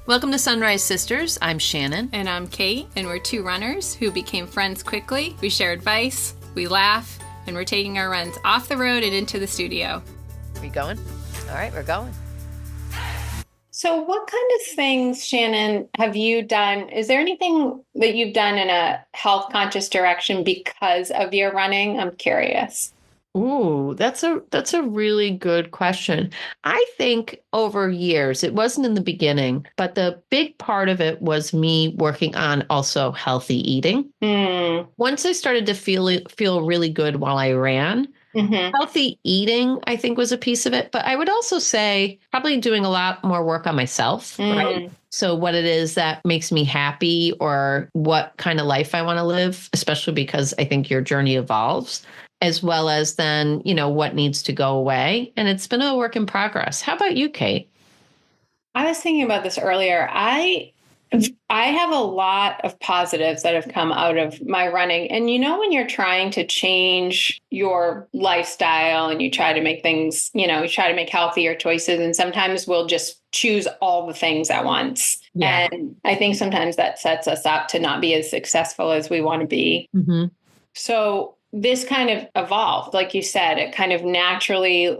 Welcome to Sunrise Sisters. I'm Shannon. And I'm Kate, and we're two runners who became friends quickly. We share advice, we laugh, and we're taking our runs off the road and into the studio. Are you going? All right, we're going. So what kind of things, Shannon, have you done? Is there anything that you've done in a health conscious direction because of your running? I'm curious. Ooh, that's a really good question. I think over years, it wasn't in the beginning, but the big part of it was me working on also healthy eating. Once I started to feel really good while I ran, healthy eating, I think, was a piece of it. But I would also say probably doing a lot more work on myself, right? So what it is that makes me happy or what kind of life I want to live, especially because I think your journey evolves, as well as then, what needs to go away. And it's been a work in progress. How about you, Kate? I was thinking about this earlier. I have a lot of positives that have come out of my running. And when you're trying to change your lifestyle and you try to make things, you try to make healthier choices, and sometimes we'll just choose all the things at once. Yeah. And I think sometimes that sets us up to not be as successful as we want to be. So this kind of evolved, like you said, it kind of naturally,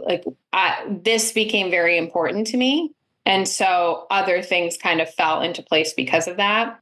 this became very important to me. And so other things kind of fell into place because of that.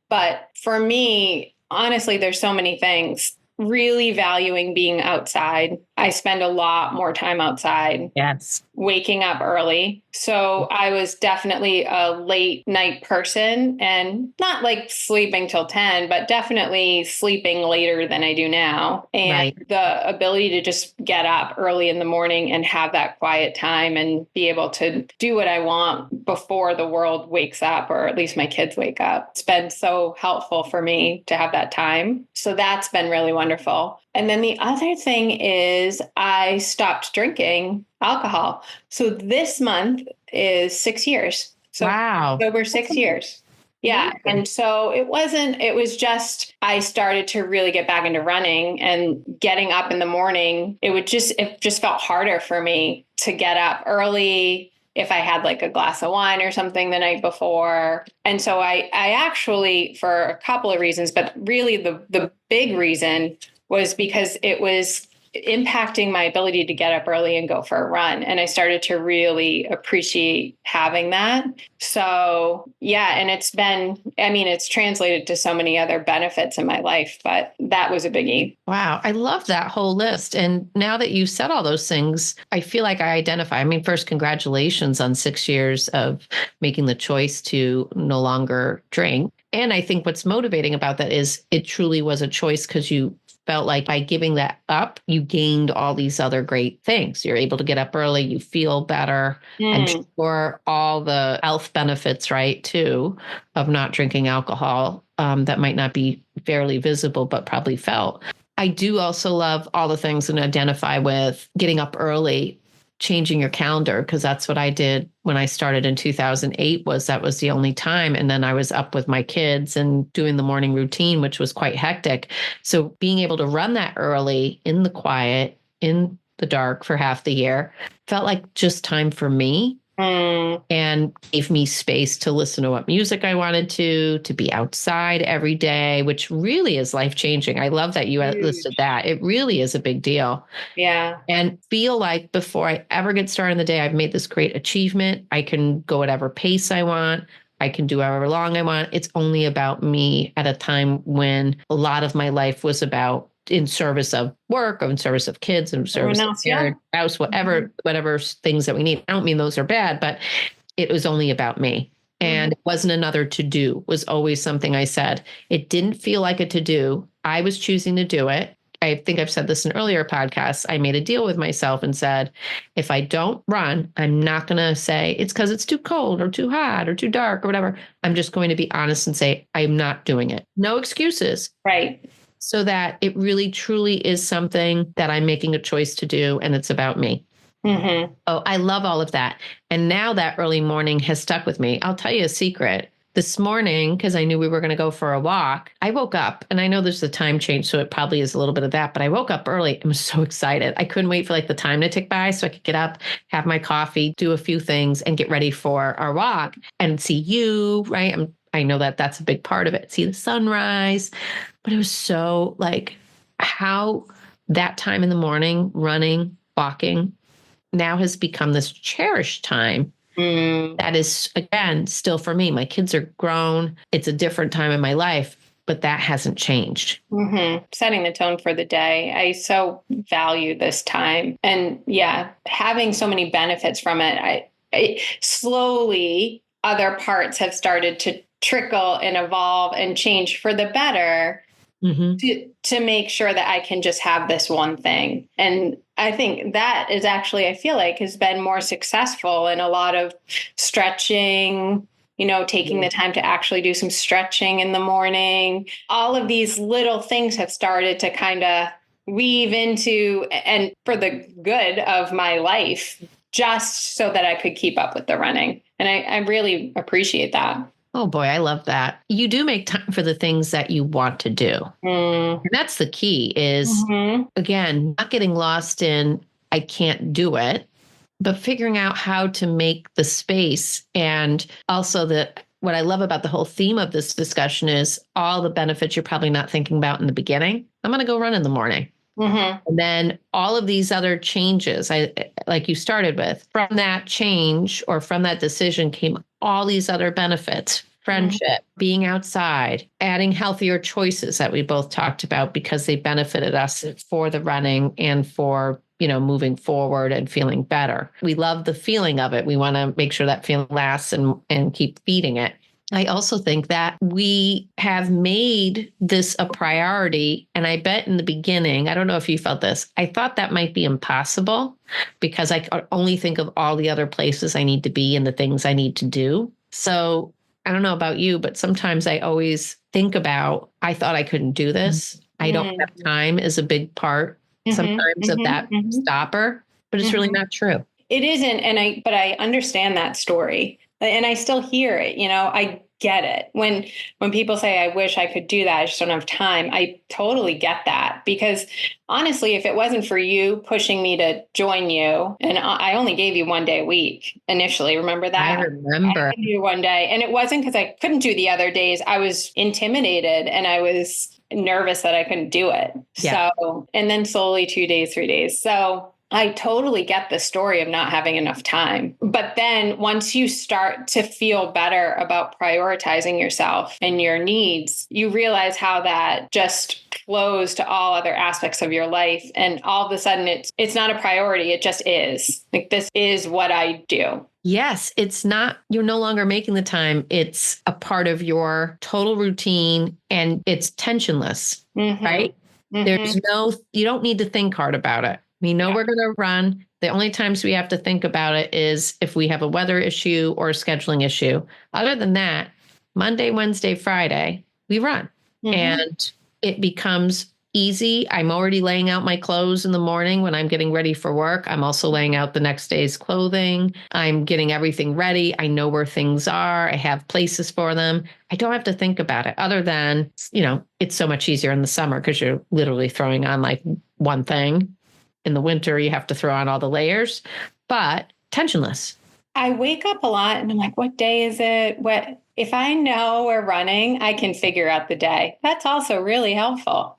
But for me, honestly, there's so many things. Really valuing being outside. I spend a lot more time outside. Yes. Waking up early. So I was definitely a late night person, and not like sleeping till 10, but definitely sleeping later than I do now. And the ability to just get up early in the morning and have that quiet time and be able to do what I want before the world wakes up, or at least my kids wake up. It's been so helpful for me to have that time. So that's been really wonderful. And then the other thing is I stopped drinking alcohol. So this month is 6 years. So wow. Over 6 years. Yeah. And so it was just, I started to really get back into running and getting up in the morning. It just felt harder for me to get up early if I had like a glass of wine or something the night before. And so I actually, for a couple of reasons, but really the big reason was because it was impacting my ability to get up early and go for a run. And I started to really appreciate having that. So yeah, and it's translated to so many other benefits in my life, but that was a biggie. Wow. I love that whole list. And now that you said all those things, I feel like I identify. First, congratulations on 6 years of making the choice to no longer drink. And I think what's motivating about that is it truly was a choice because you felt like by giving that up, you gained all these other great things. You're able to get up early, you feel better, and for all the health benefits, right, too, of not drinking alcohol that might not be fairly visible, but probably felt. I do also love all the things and identify with getting up early, changing your calendar, because that's what I did when I started in 2008. That was the only time. And then I was up with my kids and doing the morning routine, which was quite hectic. So being able to run that early in the quiet, in the dark for half the year felt like just time for me. And gave me space to listen to what music I wanted to be outside every day, which really is life-changing. I love that you listed that. It really is a big deal. Yeah. And feel like before I ever get started in the day, I've made this great achievement. I can go whatever pace I want. I can do however long I want. It's only about me at a time when a lot of my life was about in service of work, or in service of kids, in service of parent, house, whatever things that we need. I don't mean those are bad, but it was only about me. And it wasn't another to do. It was always something I said. It didn't feel like a to do. I was choosing to do it. I think I've said this in earlier podcasts. I made a deal with myself and said, if I don't run, I'm not going to say it's because it's too cold or too hot or too dark or whatever. I'm just going to be honest and say, I'm not doing it. No excuses. Right. So that it really, truly is something that I'm making a choice to do, and it's about me. Oh, I love all of that. And now that early morning has stuck with me. I'll tell you a secret. this morning, because I knew we were going to go for a walk, I woke up, and I know there's the time change, so it probably is a little bit of that, but I woke up early and was so excited. I couldn't wait for like the time to tick by so I could get up, have my coffee, do a few things, and get ready for our walk and see you, right? I know that that's a big part of it. See the sunrise. But it was so like how that time in the morning, running, walking, now has become this cherished time. That is, again, still for me. My kids are grown. It's a different time in my life, but that hasn't changed. Setting the tone for the day. I so value this time. And yeah, having so many benefits from it. I slowly, other parts have started to trickle and evolve and change for the better. To make sure that I can just have this one thing. And I think that is actually, I feel like, has been more successful in a lot of stretching, taking the time to actually do some stretching in the morning. All of these little things have started to kind of weave into, and for the good of my life, just so that I could keep up with the running. And I really appreciate that. Oh boy, I love that. You do make time for the things that you want to do. And that's the key is, again, not getting lost in, I can't do it, but figuring out how to make the space. And also what I love about the whole theme of this discussion is all the benefits you're probably not thinking about in the beginning. I'm going to go run in the morning. And then all of these other changes, like you started with, from that change or from that decision came all these other benefits, friendship, being outside, adding healthier choices that we both talked about because they benefited us for the running and for, moving forward and feeling better. We love the feeling of it. We want to make sure that feeling lasts and keep feeding it. I also think that we have made this a priority. And I bet in the beginning, I don't know if you felt this, I thought that might be impossible because I could only think of all the other places I need to be and the things I need to do. So I don't know about you, but sometimes I always think about, I thought I couldn't do this. I don't have time is a big part sometimes of that stopper, but it's really not true. It isn't. But I understand that story and I still hear it. I get it. When people say, I wish I could do that, I just don't have time. I totally get that because honestly, if it wasn't for you pushing me to join you, and I only gave you 1 day a week initially, remember that? I remember. I gave you 1 day. And it wasn't because I couldn't do the other days. I was intimidated and I was nervous that I couldn't do it. Yeah. So, and then slowly 2 days, 3 days. So I totally get the story of not having enough time. But then once you start to feel better about prioritizing yourself and your needs, you realize how that just flows to all other aspects of your life. And all of a sudden it's not a priority. It just is. Like, this is what I do. Yes, it's not, you're no longer making the time. It's a part of your total routine and it's tensionless, right? There's you don't need to think hard about it. We know we're going to run. The only times we have to think about it is if we have a weather issue or a scheduling issue. Other than that, Monday, Wednesday, Friday, we run. And it becomes easy. I'm already laying out my clothes in the morning when I'm getting ready for work. I'm also laying out the next day's clothing. I'm getting everything ready. I know where things are. I have places for them. I don't have to think about it other than, it's so much easier in the summer because you're literally throwing on like one thing. In the winter, you have to throw on all the layers, but tensionless. I wake up a lot and I'm like, what day is it? If I know we're running, I can figure out the day. That's also really helpful.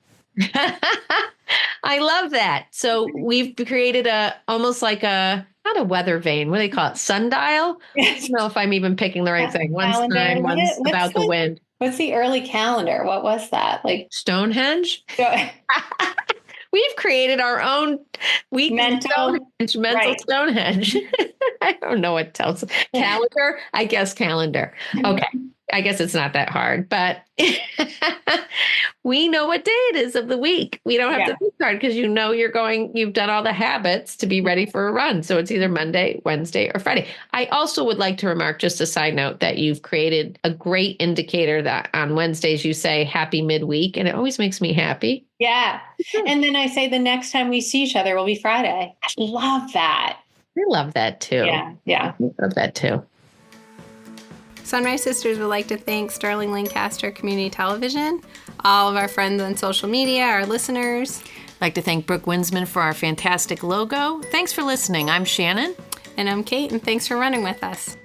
I love that. So we've created almost like not a weather vane. What do they call it? Sundial? I don't know if I'm even picking the right thing. One's time, one's about the wind. What's the early calendar? What was that? Like Stonehenge? We've created our own mental Stonehenge. I don't know what tells. Calendar? I guess calendar. Okay. I guess it's not that hard, but we know what day it is of the week. We don't have to think hard because you've done all the habits to be ready for a run. So it's either Monday, Wednesday, or Friday. I also would like to remark, just a side note, that you've created a great indicator that on Wednesdays you say happy midweek, and it always makes me happy. Yeah. And then I say the next time we see each other will be Friday. I love that. I love that too. Yeah. I love that too. Sunrise Sisters would like to thank Sterling-Lancaster Community Television, all of our friends on social media, our listeners. I'd like to thank Brooke Winsman for our fantastic logo. Thanks for listening. I'm Shannon. And I'm Kate, and thanks for running with us.